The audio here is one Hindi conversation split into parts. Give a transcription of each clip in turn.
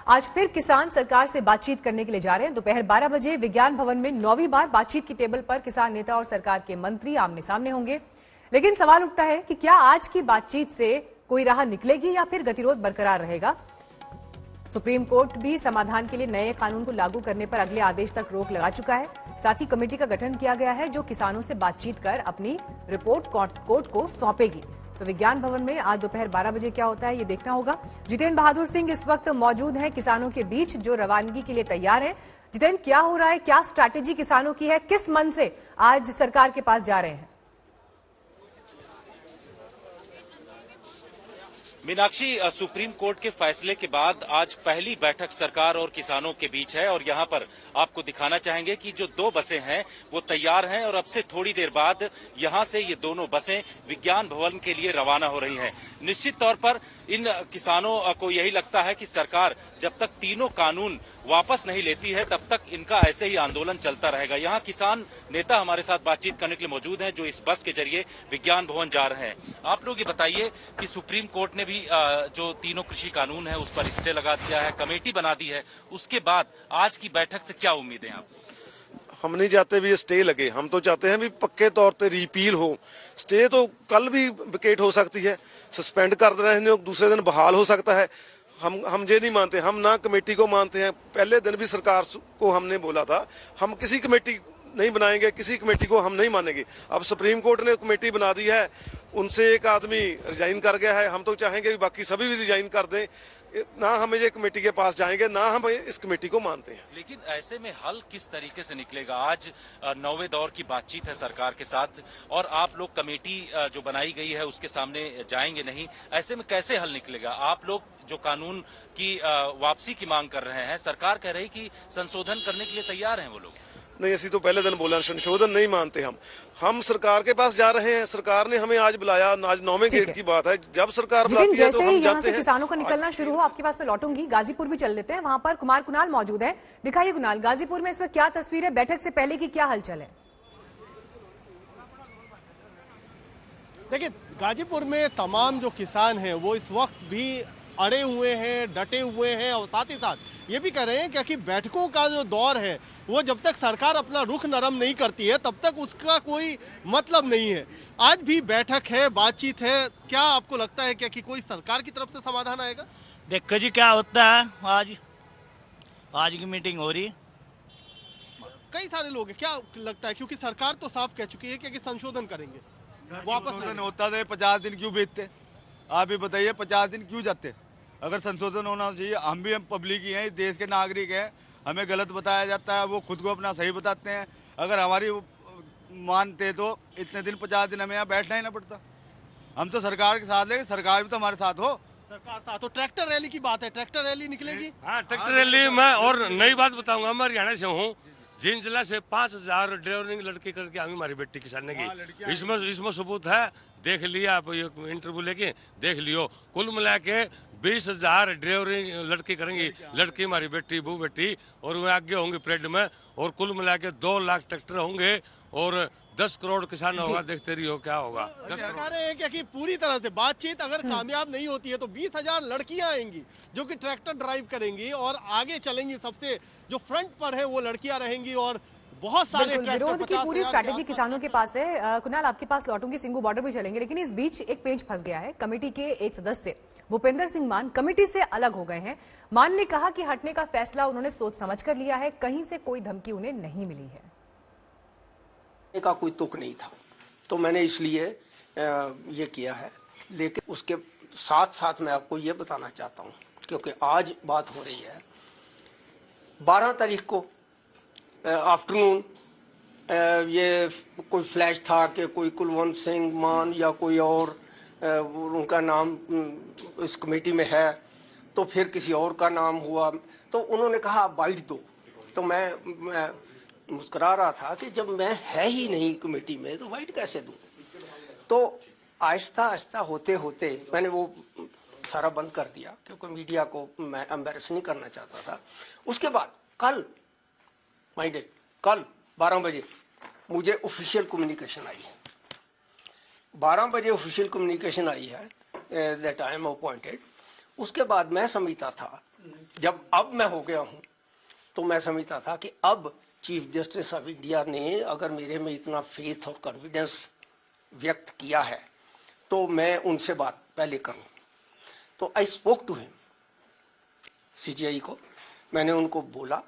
आज फिर किसान सरकार से बातचीत करने के लिए जा रहे हैं। दोपहर 12 बजे विज्ञान भवन में 9वीं बार बातचीत की टेबल पर किसान नेता और सरकार के मंत्री आमने सामने होंगे। लेकिन सवाल उठता है कि क्या आज की बातचीत से कोई राह निकलेगी या फिर गतिरोध बरकरार रहेगा। सुप्रीम कोर्ट भी समाधान के लिए नए कानून को लागू करने पर अगले आदेश तक रोक लगा चुका है। साथ ही कमेटी का गठन किया गया है जो किसानों से बातचीत कर अपनी रिपोर्ट कोर्ट को सौंपेगी। तो विज्ञान भवन में आज दोपहर 12 बजे क्या होता है ये देखना होगा। जितेंद्र बहादुर सिंह इस वक्त मौजूद हैं किसानों के बीच जो रवानगी के लिए तैयार हैं। जितेंद्र, क्या हो रहा है, क्या स्ट्रैटेजी किसानों की है, किस मन से आज सरकार के पास जा रहे हैं? मीनाक्षी, सुप्रीम कोर्ट के फैसले के बाद आज पहली बैठक सरकार और किसानों के बीच है और यहां पर आपको दिखाना चाहेंगे कि जो दो बसें हैं वो तैयार हैं और अब से थोड़ी देर बाद यहां से ये दोनों बसें विज्ञान भवन के लिए रवाना हो रही हैं। निश्चित तौर पर इन किसानों को यही लगता है कि सरकार जब तक तीनों कानून वापस नहीं लेती है तब तक इनका ऐसे ही आंदोलन चलता रहेगा। यहाँ किसान नेता हमारे साथ बातचीत करने के लिए मौजूद हैं जो इस बस के जरिए विज्ञान भवन जा रहे हैं। आप लोग ये बताइए कि सुप्रीम कोर्ट ने भी जो तीनों कृषि कानून है उस पर स्टे लगा दिया है, कमेटी बना दी है, उसके बाद आज की बैठक से क्या उम्मीदें आप? हम नहीं चाहते भी स्टे लगे, हम तो चाहते हैं भी पक्के तौर पे रिपील हो। स्टे तो कल भी विकेट हो सकती है, सस्पेंड कर देना है, दूसरे दिन बहाल हो सकता है। हम ये नहीं मानते, हम ना कमेटी को मानते हैं। पहले दिन भी सरकार को हमने बोला था हम किसी कमेटी नहीं बनाएंगे, किसी कमेटी को हम नहीं मानेंगे। अब सुप्रीम कोर्ट ने कमेटी बना दी है, उनसे एक आदमी रिजाइन कर गया है। हम तो चाहेंगे कि बाकी सभी भी रिजाइन कर दें, ना हम ये कमेटी के पास जाएंगे ना हम इस कमेटी को मानते हैं। लेकिन ऐसे में हल किस तरीके से निकलेगा? आज 9वें दौर की बातचीत है सरकार के साथ और आप लोग कमेटी जो बनाई गई है उसके सामने जाएंगे नहीं, ऐसे में कैसे हल निकलेगा? आप लोग जो कानून की वापसी की मांग कर रहे हैं, सरकार कह रही कि संशोधन करने के लिए तैयार हैं वो लोग। नहीं, ऐसी तो पहले दिन बोला, संशोधन नहीं मानते हम सरकार के पास जा रहे हैं। सरकार ने हमें आज बुलाया, आज 9वें गेट की बात है। जब सरकार बुलाती है तो हम जाते हैं। किसानों का निकलना शुरू हो, आपके पास मैं लौटूंगी। गाजीपुर भी चल लेते हैं, वहां पर कुमार कुणाल मौजूद है। दिखाइए कुणाल, गाजीपुर में इस वक्त क्या तस्वीर है, बैठक से पहले की क्या हलचल है? देखिए, गाजीपुर में तमाम जो किसान हैं वो इस वक्त भी अड़े हुए हैं, डटे हुए हैं और साथ ही साथ ये भी कह रहे हैं कि बैठकों का जो दौर है वो जब तक सरकार अपना रुख नरम नहीं करती है तब तक उसका कोई मतलब नहीं है। आज भी बैठक है, बातचीत है, क्या आपको लगता है कि कोई सरकार की तरफ से समाधान आएगा? देखो जी क्या होता है। आज की मीटिंग हो रही, कई सारे लोग हैं, क्या लगता है? क्योंकि सरकार तो साफ कह चुकी है कि संशोधन करेंगे, वापस होता है। 50 दिन क्यों बीतते? आप ही बताइए, 50 दिन क्यों जाते? अगर संशोधन होना चाहिए। हम भी पब्लिक ही हैं, इस देश के नागरिक हैं, हमें गलत बताया जाता है, वो खुद को अपना सही बताते हैं। अगर हमारी मानते तो इतने दिन 50 दिन हमें यहाँ बैठना ही ना पड़ता। हम तो सरकार के साथ लेंगे, सरकार भी तो हमारे साथ हो। सरकार साथ हो। ट्रैक्टर रैली की बात है, ट्रैक्टर रैली निकलेगी? हाँ, ट्रैक्टर रैली। मैं और नई बात बताऊंगा, मैं हरियाणा से हूँ। जिन जिला से 5000 ड्राइवरिंग लड़की करके आगे हमारी बेटी किसान ने की, इसमें सबूत है। देख लिया आप, ये इंटरव्यू लेके देख लियो। कुल मिला के 20,000 ड्राइवरिंग लड़की करेंगी, लड़की हमारी बेटी बू बेटी, और वे आगे होंगे परेड में। और कुल मिला के 2 लाख ट्रैक्टर होंगे और 10 करोड़ किसान होगा। देखते रहिए क्या होगा। 10 कह रहे हैं कि पूरी तरह से बातचीत अगर कामयाब नहीं होती है तो 20,000 लड़कियां आएंगी जो कि ट्रैक्टर ड्राइव करेंगी और आगे चलेंगी। सबसे जो फ्रंट पर है वो लड़कियां रहेंगी और बहुत सारे विरोध की पूरी स्ट्रैटेजी किसानों के पास है। कुणाल, आपके पास लौटूंगी, सिंगू बॉर्डर भी चलेंगे। लेकिन इस बीच एक पेंच फंस गया है। कमेटी के एक सदस्य भूपेंद्र सिंह मान कमेटी से अलग हो गए हैं। मान ने कहा कि हटने का फैसला उन्होंने सोच समझ कर लिया है, कहीं से कोई धमकी उन्हें नहीं मिली है। का कोई तुक नहीं था तो मैंने इसलिए ये किया है। लेकिन उसके साथ साथ मैं आपको ये बताना चाहता हूँ, क्योंकि आज बात हो रही है 12 तारीख को आफ्टरनून ये कोई फ्लैश था कि कोई कुलवंत सिंह मान या कोई और उनका नाम इस कमेटी में है, तो फिर किसी और का नाम हुआ तो उन्होंने कहा बाइट दो। तो मैं मुस्कुरा रहा था कि जब मैं है ही नहीं कमेटी में तो वाइट कैसे दूं। तो आहिस्ता आहिस्ता होते होते मैंने वो सारा बंद कर दिया क्योंकि मीडिया को मैं एम्बैरेस नहीं करना चाहता था। उसके बाद कल 12 बजे मुझे ऑफिशियल कम्युनिकेशन आई है। 12 बजे ऑफिशियल कम्युनिकेशन आई है दैट आई एम अपॉइंटेड। उसके बाद मैं समझता था जब अब मैं हो गया हूं तो मैं समझता था कि अब चीफ जस्टिस ऑफ इंडिया ने अगर मेरे में इतना फेथ और कॉन्फिडेंस व्यक्त किया है तो मैं उनसे बात पहले करूं। तो I spoke to him, CGI को मैंने उनको बोला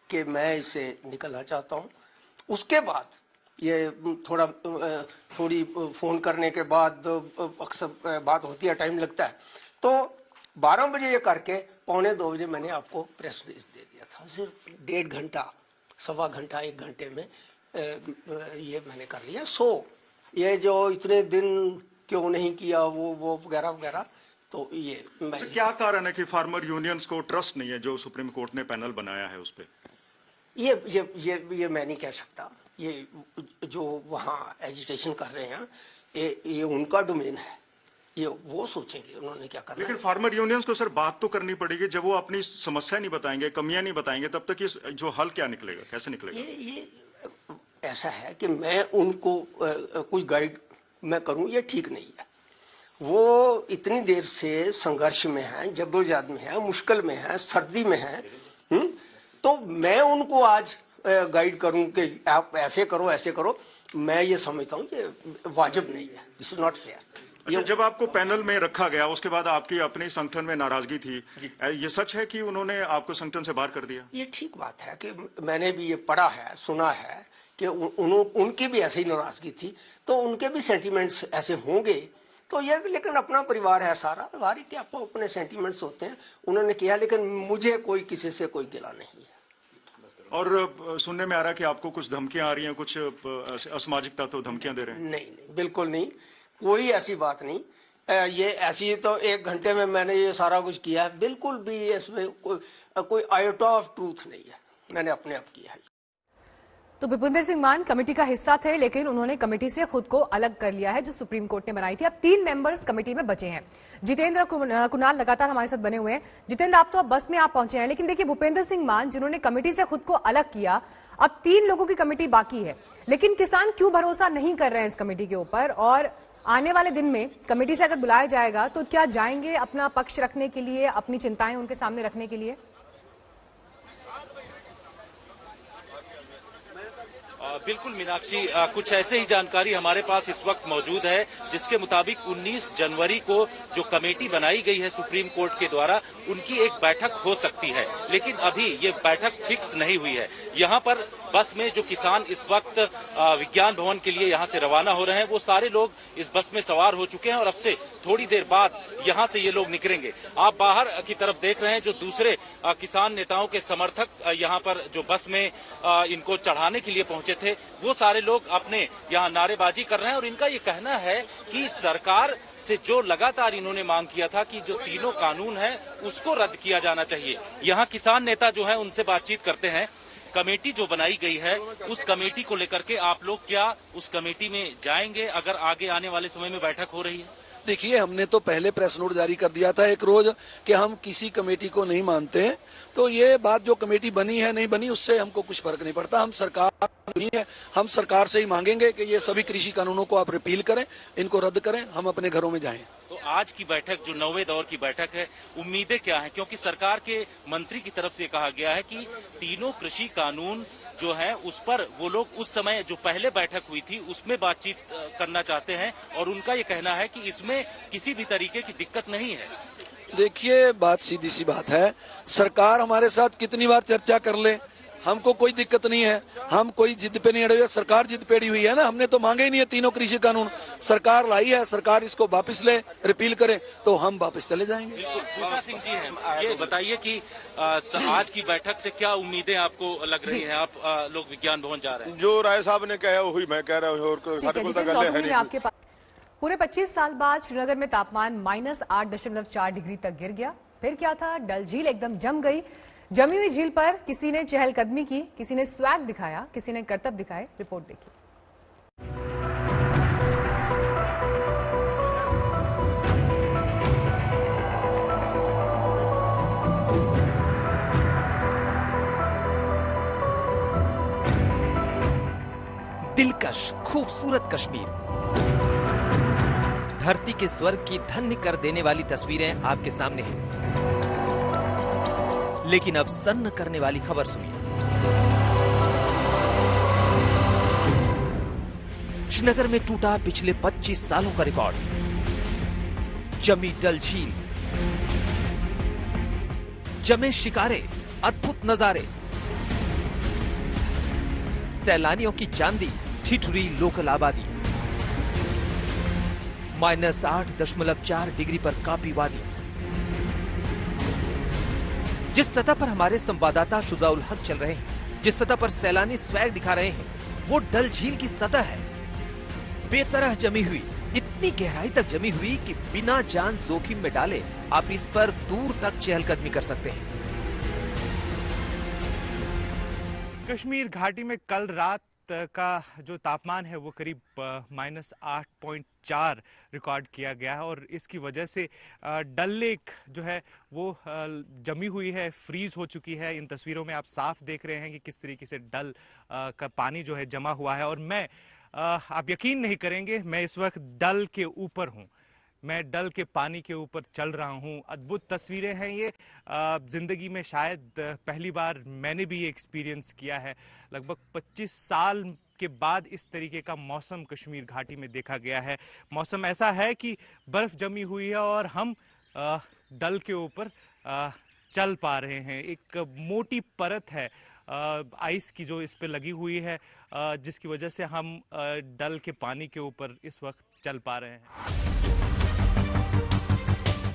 कि मैं इसे निकलना चाहता हूं। उसके बाद ये थोड़ी फोन करने के बाद अक्सर बात होती है, टाइम लगता है, तो 12 बजे ये करके 1:45 मैंने आपको प्रेस रिलीज दे दिया था। सिर्फ 1.5 घंटा, सवा घंटा, 1 घंटे में ये मैंने कर लिया। ये जो इतने दिन क्यों नहीं किया वो वगैरह वगैरह, तो ये क्या कारण है कि फार्मर यूनियंस को ट्रस्ट नहीं है जो सुप्रीम कोर्ट ने पैनल बनाया है उस पे? ये मैं नहीं कह सकता। ये जो वहाँ एजिटेशन कर रहे हैं ये उनका डोमेन है, ये वो सोचेंगे उन्होंने क्या करना। लेकिन फार्मर यूनियंस को सर बात तो करनी पड़ेगी। जब वो अपनी समस्या नहीं बताएंगे, कमियां नहीं बताएंगे, तब तक ये जो हल क्या निकलेगा, कैसे निकलेगा? ये ऐसा है कि मैं उनको कुछ गाइड मैं करूं, ये ठीक नहीं है। वो इतनी देर से संघर्ष में है, जद्दोजहद में है, मुश्किल में है, सर्दी में है, तो मैं उनको आज गाइड करूं कि आप ऐसे करो ऐसे करो, मैं ये समझता हूं कि वाजिब नहीं है, दिस इज नॉट फेयर। अच्छा, जब आपको पैनल में रखा गया उसके बाद आपकी अपने संगठन में नाराजगी थी, ये सच है कि उन्होंने आपको संगठन से बाहर कर दिया? ये ठीक बात है कि मैंने भी ये पढ़ा है, सुना है कि उनकी भी ऐसी नाराजगी थी, तो उनके भी सेंटिमेंट्स ऐसे होंगे। तो ये लेकिन अपना परिवार है सारा, हर एक आपको अपने सेंटिमेंट्स होते हैं। उन्होंने किया, लेकिन मुझे कोई किसी से कोई गिला नहीं है। और सुनने में आ रहा है कि आपको कुछ धमकियां आ रही हैं, कुछ असामाजिक तत्व धमकियां दे रहे हैं? नहीं, बिल्कुल नहीं, कोई ऐसी बात नहीं। ये ऐसी तो 1 घंटे में मैंने ये सारा कुछ किया है, बिल्कुल भी इसमें कोई आयोटा ऑफ ट्रूथ नहीं है, मैंने अपने आप किया है। तो विपुंदर सिंह मान कमेटी का हिस्सा थे, लेकिन उन्होंने कमेटी से खुद को अलग कर लिया है जो सुप्रीम कोर्ट ने बनाई थी। अब 3 मेंबर्स कमेटी में बचे हैं। जितेंद्र कुणाल लगातार हमारे साथ बने हुए हैं। जितेंद्र, आप तो अब बस में आप पहुंचे हैं, लेकिन देखिए भूपेंद्र सिंह मान जिन्होंने कमेटी से खुद को अलग किया, अब 3 लोगों की कमेटी बाकी है। लेकिन किसान क्यों भरोसा नहीं कर रहे हैं इस कमेटी के ऊपर, और आने वाले दिन में कमेटी से अगर बुलाया जाएगा तो क्या जाएंगे अपना पक्ष रखने के लिए, अपनी चिंताएं उनके सामने रखने के लिए? बिल्कुल मीनाक्षी, कुछ ऐसे ही जानकारी हमारे पास इस वक्त मौजूद है, जिसके मुताबिक 19 जनवरी को जो कमेटी बनाई गई है सुप्रीम कोर्ट के द्वारा, उनकी एक बैठक हो सकती है, लेकिन अभी ये बैठक फिक्स नहीं हुई है। यहाँ पर बस में जो किसान इस वक्त विज्ञान भवन के लिए यहाँ से रवाना हो रहे हैं, वो सारे लोग इस बस में सवार हो चुके हैं और अब से थोड़ी देर बाद यहाँ से ये लोग निकलेंगे। आप बाहर की तरफ देख रहे हैं, जो दूसरे किसान नेताओं के समर्थक यहाँ पर जो बस में इनको चढ़ाने के लिए पहुंचे थे, वो सारे लोग अपने यहाँ नारेबाजी कर रहे हैं। और इनका ये कहना है कि सरकार से जो लगातार इन्होंने मांग किया था कि जो 3 कानून है उसको रद्द किया जाना चाहिए। यहाँ किसान नेता जो है उनसे बातचीत करते हैं। कमेटी जो बनाई गई है उस कमेटी को लेकर के आप लोग क्या उस कमेटी में जाएंगे अगर आगे आने वाले समय में बैठक हो रही है? देखिए, हमने तो पहले प्रेस नोट जारी कर दिया था एक रोज कि हम किसी कमेटी को नहीं मानते हैं। तो ये बात जो कमेटी बनी है नहीं बनी उससे हमको कुछ फर्क नहीं पड़ता। हम सरकार नहीं है, हम सरकार से ही मांगेंगे कि ये सभी कृषि कानूनों को आप रिपील करें, इनको रद्द करें, हम अपने घरों में जाएं। तो आज की बैठक जो 9वें दौर की बैठक है, उम्मीदें क्या हैं? क्योंकि सरकार के मंत्री की तरफ से कहा गया है कि 3 कृषि कानून जो है उस पर वो लोग उस समय जो पहले बैठक हुई थी उसमें बातचीत करना चाहते हैं, और उनका ये कहना है कि इसमें किसी भी तरीके की दिक्कत नहीं है। देखिए, बात सीधी सी बात है, सरकार हमारे साथ कितनी बार चर्चा कर ले, हमको कोई दिक्कत नहीं है। हम कोई जिद पे नहीं अड़े हुए, सरकार जिद पे अड़ी हुई है ना। हमने तो मांगे ही नहीं है 3 कृषि कानून, सरकार लाई है, सरकार इसको वापस ले, रिपील करे तो हम वापस चले जाएंगे। पूजा सिंह जी हैं, ये बताइए कि आज की बैठक से क्या उम्मीदें आपको लग रही हैं? आप लोग विज्ञान भवन जा रहे हैं, जो राय साहब ने कहा वही मैं कह रहा हूँ, और आपके पास पूरे 25 साल बाद श्रीनगर में तापमान -8.4 डिग्री तक गिर गया। फिर क्या था, डल झील एकदम जम गई। जमी हुई झील पर किसी ने चहलकदमी की, किसी ने स्वैग दिखाया, किसी ने करतब दिखाए। रिपोर्ट देखिए। दिलकश खूबसूरत कश्मीर, धरती के स्वर्ग की धन्य कर देने वाली तस्वीरें आपके सामने हैं। लेकिन अब सन्न करने वाली खबर सुनिए। श्रीनगर में टूटा पिछले 25 सालों का रिकॉर्ड। जमी डल झील, जमे शिकारे, अद्भुत नजारे, सैलानियों की चांदी, ठिठुरी लोकल आबादी। -8.4 डिग्री पर कापी वादी। जिस सतह पर हमारे संवाददाता शुजाउल हक चल रहे हैं, जिस सतह पर सैलानी स्वैग दिखा रहे हैं, वो डल झील की सतह है। बेतरह जमी हुई, इतनी गहराई तक जमी हुई कि बिना जान जोखिम में डाले आप इस पर दूर तक चहलकदमी कर सकते हैं। कश्मीर घाटी में कल रात का जो तापमान है वो करीब -8.4 रिकॉर्ड किया गया है और इसकी वजह से डल लेक जो है वो जमी हुई है, फ्रीज हो चुकी है। इन तस्वीरों में आप साफ देख रहे हैं कि किस तरीके से डल का पानी जो है जमा हुआ है। और मैं आप यकीन नहीं करेंगे, मैं इस वक्त डल के ऊपर हूँ, मैं डल के पानी के ऊपर चल रहा हूँ। अद्भुत तस्वीरें हैं ये। जिंदगी में शायद पहली बार मैंने भी ये एक्सपीरियंस किया है। लगभग 25 साल के बाद इस तरीके का मौसम कश्मीर घाटी में देखा गया है। मौसम ऐसा है कि बर्फ जमी हुई है और हम डल के ऊपर चल पा रहे हैं। एक मोटी परत है आइस की जो इस पे लगी हुई है, जिसकी वजह से हम डल के पानी के ऊपर इस वक्त चल पा रहे हैं।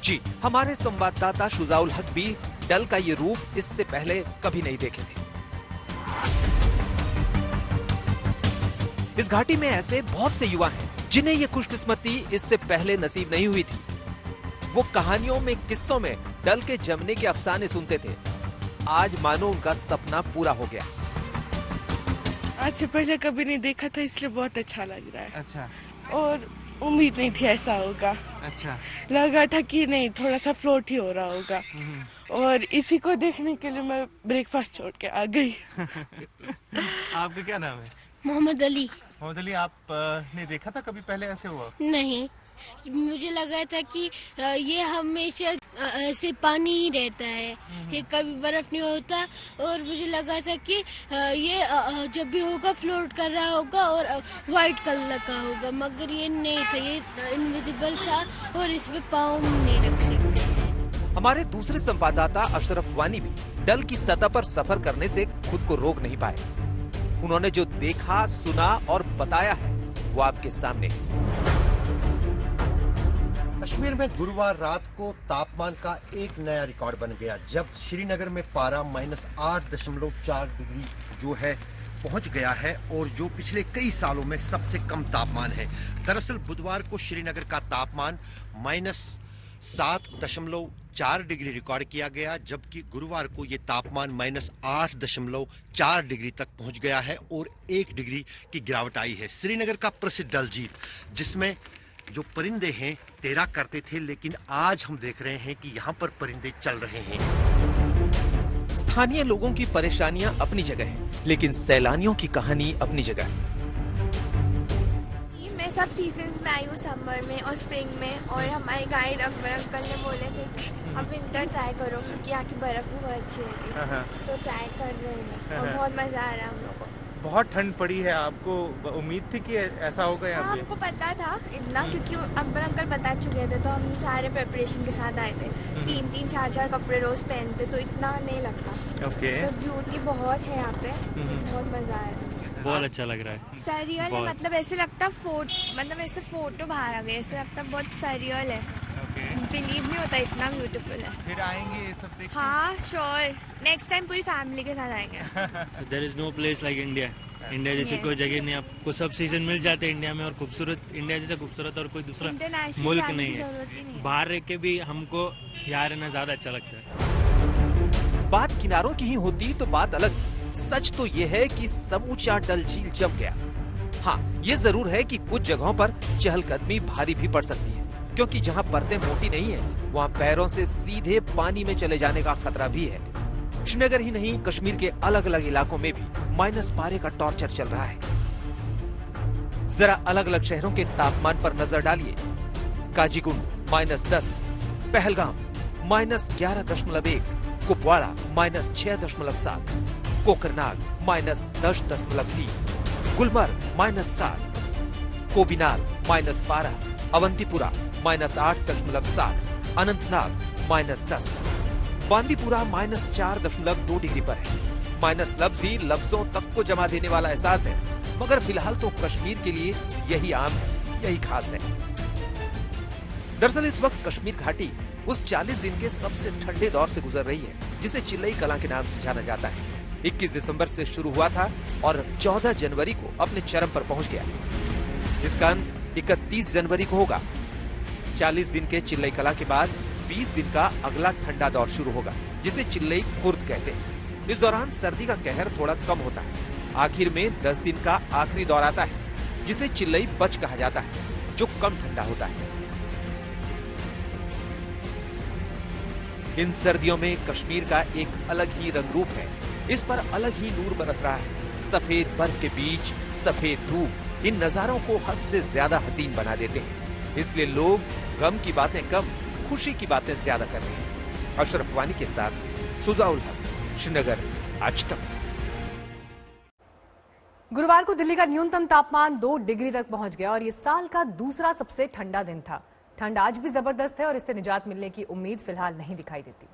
जी, हमारे संवाददाता शुजाउल हक भी डल का ये रूप इससे पहले कभी नहीं देखे थे। इस घाटी में ऐसे बहुत से युवा हैं जिन्हें ये खुशकिस्मती इससे पहले नसीब नहीं हुई थी। वो कहानियों में, किस्सों में डल के जमने के अफसाने सुनते थे। आज मानो उनका सपना पूरा हो गया। आज से पहले कभी नहीं देखा था, इसलिए बहुत अच्छा लग रहा है। अच्छा। और उम्मीद नहीं थी ऐसा होगा। अच्छा। लगा था कि नहीं, थोड़ा सा फ्लोट ही हो रहा होगा। और इसी को देखने के लिए मैं ब्रेकफास्ट छोड़ के आ गई। आपका क्या नाम है? मोहम्मद अली। मोहम्मद अली, आप ने देखा था कभी पहले ऐसे हुआ? नहीं, मुझे लगा था कि ये हमेशा ऐसे पानी ही रहता है, ये कभी बर्फ नहीं होता। और मुझे लगा था कि ये जब भी होगा फ्लोट कर रहा होगा और वाइट कलर का होगा, मगर ये नहीं था, ये इनविजिबल था और इसमें पाँव नहीं रख सकते। हमारे दूसरे संवाददाता अशरफ वानी भी डल की सतह पर सफर करने से खुद को रोक नहीं पाए। उन्होंने जो देखा, सुना और बताया है वो आपके सामने है। कश्मीर में गुरुवार रात को तापमान का एक नया रिकॉर्ड बन गया, जब श्रीनगर में पारा -8.4 डिग्री जो है पहुंच गया है और जो पिछले कई सालों में सबसे कम तापमान है। दरअसल बुधवार को श्रीनगर का तापमान -7.4 डिग्री रिकॉर्ड किया गया, जबकि गुरुवार को ये तापमान -8.4 डिग्री तक पहुंच गया है और 1 डिग्री की गिरावट आई है। श्रीनगर का प्रसिद्ध डल झील, जिसमें जो परिंदे हैं तैरा करते थे, लेकिन आज हम देख रहे हैं कि यहाँ पर परिंदे चल रहे हैं। स्थानीय लोगों की परेशानियां अपनी जगह हैं, लेकिन सैलानियों की कहानी अपनी जगह है। मैं सब सीजन्स में आई हूँ, समर में और स्प्रिंग में, और हमारे गाइड अकबर अंकल ने बोले थे कि आप विंटर ट्राई करो क्योंकि यहाँ की बर्फ भी बहुत अच्छी है, तो ट्राई कर रहे हैं और बहुत मजा आ रहा है हम लोगों को। बहुत ठंड पड़ी है, आपको उम्मीद थी कि ऐसा होगा यहाँ पे? हमको पता था इतना, क्योंकि अकबर अंकल बता चुके थे, तो हम सारे प्रिपरेशन के साथ आए थे। 3-3, 4-4 कपड़े रोज पहनते, तो इतना नहीं लगता। ओके। तो ब्यूटी बहुत है यहाँ पे, बहुत मजा आ रहा है। बहुत अच्छा लग रहा है। सरियल है, मतलब ऐसे लगता मतलब ऐसे फोटो बाहर आ गए, ऐसे लगता बहुत सरियल है। बिलीव नहीं होता, इतना ब्यूटीफुल है। फिर आएंगे ये सब देखने? हाँ श्योर, नेक्स्ट टाइम पूरी फैमिली के साथ आएंगे। There is no place like India. India जैसे कोई जगह नहीं, आपको सब सीजन मिल जाते हैं इंडिया में, और खूबसूरत इंडिया जैसा खूबसूरत और कोई दूसरा मुल्क नहीं है। बाहर रह के भी हमको यहाँ रहना ज्यादा अच्छा लगता है। बात किनारों की ही होती तो बात अलग थी। सच तो ये है कि समूचा डल झील जम गया। हाँ, ये जरूर है कि कुछ जगहों पर चहलकदमी भारी भी पड़ सकती है, क्योंकि जहाँ परतें मोटी नहीं है, वहाँ पैरों से सीधे पानी में चले जाने का खतरा भी है। श्रीनगर ही नहीं, कश्मीर के अलग अलग इलाकों में भी माइनस पारे का टॉर्चर चल रहा है। जरा अलग अलग शहरों के तापमान पर नजर डालिए। काजीगुंड -10, पहलगाम -11.1, कुपवाड़ा -6.7, कोकरनाग -10.3, गुलमर्ग -7, कोबिनाल -12, अवंतीपुरा -8.7, अनंतनाग -10, बांदीपुरा -4.2 डिग्री पर है। माइनस लफ्ज ही लफ्जों तक को जमा देने वाला एहसास है, मगर फिलहाल तो कश्मीर के लिए यही आम है, यही खास है। दरअसल इस वक्त कश्मीर घाटी उस 40 दिन के सबसे ठंडे दौर से गुजर रही है, जिसे चिल्लई कलां के नाम से जाना जाता है। 21 दिसंबर से शुरू हुआ था और 14 जनवरी को अपने चरम पर पहुंच गया। इसका अंत 31 जनवरी को होगा। 40 दिन के चिल्लई कलां के बाद 20 दिन का अगला ठंडा दौर शुरू होगा, जिसे चिल्लई खुर्द कहते हैं। इस दौरान सर्दी का कहर थोड़ा कम होता है। आखिर में 10 दिन का आखिरी दौर आता है, जिसे चिल्लई बच कहा जाता है, जो कम ठंडा होता है। इन सर्दियों में कश्मीर का एक अलग ही रंग रूप है, इस पर अलग ही नूर बरस रहा है। सफेद बर्फ के बीच सफेद धूप इन नजारों को हद से ज्यादा हसीन बना देते हैं, इसलिए लोग गम की बातें कम, खुशी की बातें ज्यादा कर रहे हैं। अशरफ वानी के साथ शुजाउल हक, श्रीनगर, आज तक। गुरुवार को दिल्ली का न्यूनतम तापमान 2 डिग्री तक पहुंच गया और ये साल का दूसरा सबसे ठंडा दिन था। ठंड आज भी जबरदस्त है और इससे निजात मिलने की उम्मीद फिलहाल नहीं दिखाई देती।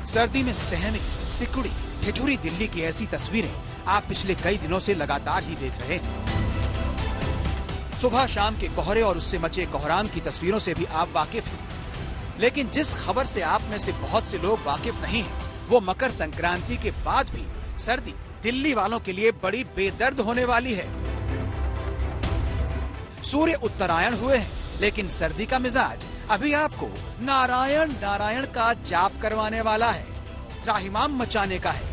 सर्दी में सहमी, सिकुड़ी, ठिठुरी दिल्ली की ऐसी तस्वीरें आप पिछले कई दिनों से लगातार ही देख रहे हैं। सुबह शाम के कोहरे और उससे मचे कोहराम की तस्वीरों से भी आप वाकिफ हैं। लेकिन जिस खबर से आप में से बहुत से लोग वाकिफ नहीं हैं, वो मकर संक्रांति के बाद भी सर्दी दिल्ली वालों के लिए बड़ी बेदर्द होने वाली है। सूर्य उत्तरायण हुए हैं, लेकिन सर्दी का मिजाज अभी आपको नारायण नारायण का जाप करवाने वाला है, त्राहिमाम मचाने का है।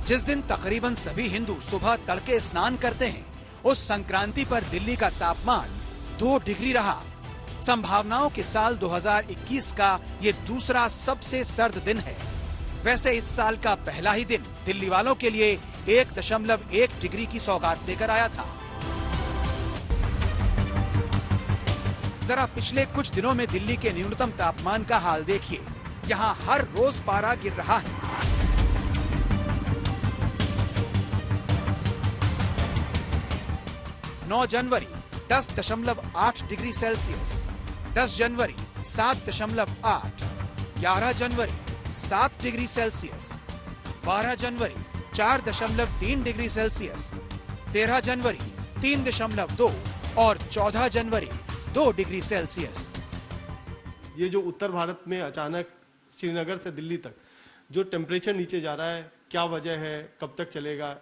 जिस दिन तकरीबन सभी हिंदू सुबह तड़के स्नान करते हैं, उस संक्रांति पर दिल्ली का तापमान 2 डिग्री रहा। संभावनाओं के साल 2021 का ये दूसरा सबसे सर्द दिन है। वैसे इस साल का पहला ही दिन दिल्ली वालों के लिए 1.1 डिग्री की सौगात लेकर आया था। जरा पिछले कुछ दिनों में दिल्ली के न्यूनतम तापमान का हाल देखिए। यहाँ हर रोज पारा गिर रहा है। 9 जनवरी 10.8 डिग्री सेल्सियस, 10 जनवरी 7.8, 11 जनवरी 7 डिग्री सेल्सियस, 12 जनवरी 4.3 डिग्री सेल्सियस, 13 जनवरी 3.2 और 14 जनवरी 2 डिग्री सेल्सियस। ये जो उत्तर भारत में अचानक श्रीनगर से दिल्ली तक जो टेम्परेचर नीचे जा रहा है, क्या वजह है, कब तक चलेगा,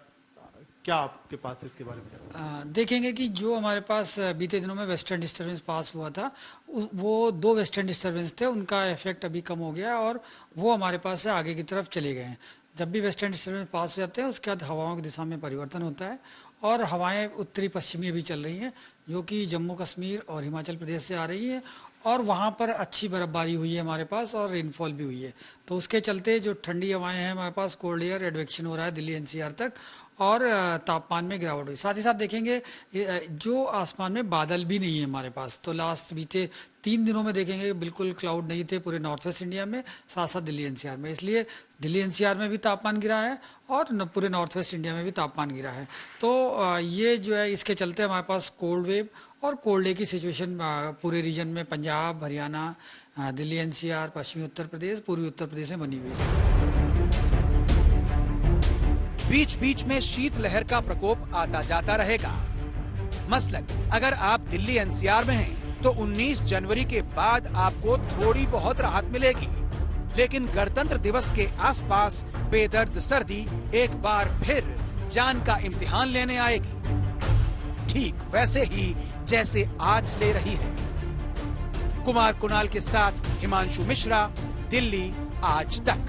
क्या आपके पास इसके बारे में? देखेंगे कि जो हमारे पास बीते दिनों में वेस्टर्न डिस्टर्बेंस पास हुआ था, वो 2 वेस्टर्न डिस्टर्बेंस थे, उनका इफेक्ट अभी कम हो गया और वो हमारे पास से आगे की तरफ चले गए हैं। जब भी वेस्टर्न डिस्टर्बेंस पास हो जाते हैं, उसके बाद हवाओं की दिशा में परिवर्तन होता है और हवाएं उत्तरी पश्चिमी भी चल रही हैं, जो कि जम्मू कश्मीर और हिमाचल प्रदेश से आ रही है और वहाँ पर अच्छी बर्फबारी हुई है हमारे पास और रेनफॉल भी हुई है। तो उसके चलते जो ठंडी हवाएं हैं हमारे पास, कोल्ड एयर एडवेक्शन हो रहा है दिल्ली एनसीआर तक और तापमान में गिरावट हुई। साथ ही साथ देखेंगे जो आसमान में बादल भी नहीं है हमारे पास। तो लास्ट बीते 3 दिनों में देखेंगे बिल्कुल क्लाउड नहीं थे पूरे नॉर्थ वेस्ट इंडिया में, साथ साथ दिल्ली एनसीआर में। इसलिए दिल्ली एनसीआर में भी तापमान गिरा है और पूरे नॉर्थ वेस्ट इंडिया में भी तापमान गिरा है। तो ये जो है इसके चलते हमारे पास कोल्ड वेव और कोल्ड डे की सिचुएशन पूरे रीजन में पंजाब, हरियाणा, दिल्ली एनसीआर, पश्चिमी उत्तर प्रदेश, पूर्वी उत्तर प्रदेश में बनी हुई है। बीच बीच में शीतलहर का प्रकोप आता जाता रहेगा। मसलन अगर आप दिल्ली एनसीआर में हैं, तो 19 जनवरी के बाद आपको थोड़ी बहुत राहत मिलेगी, लेकिन गणतंत्र दिवस के आसपास बेदर्द सर्दी एक बार फिर जान का इम्तिहान लेने आएगी, ठीक वैसे ही जैसे आज ले रही है। कुमार कुणाल के साथ हिमांशु मिश्रा, दिल्ली आज तक।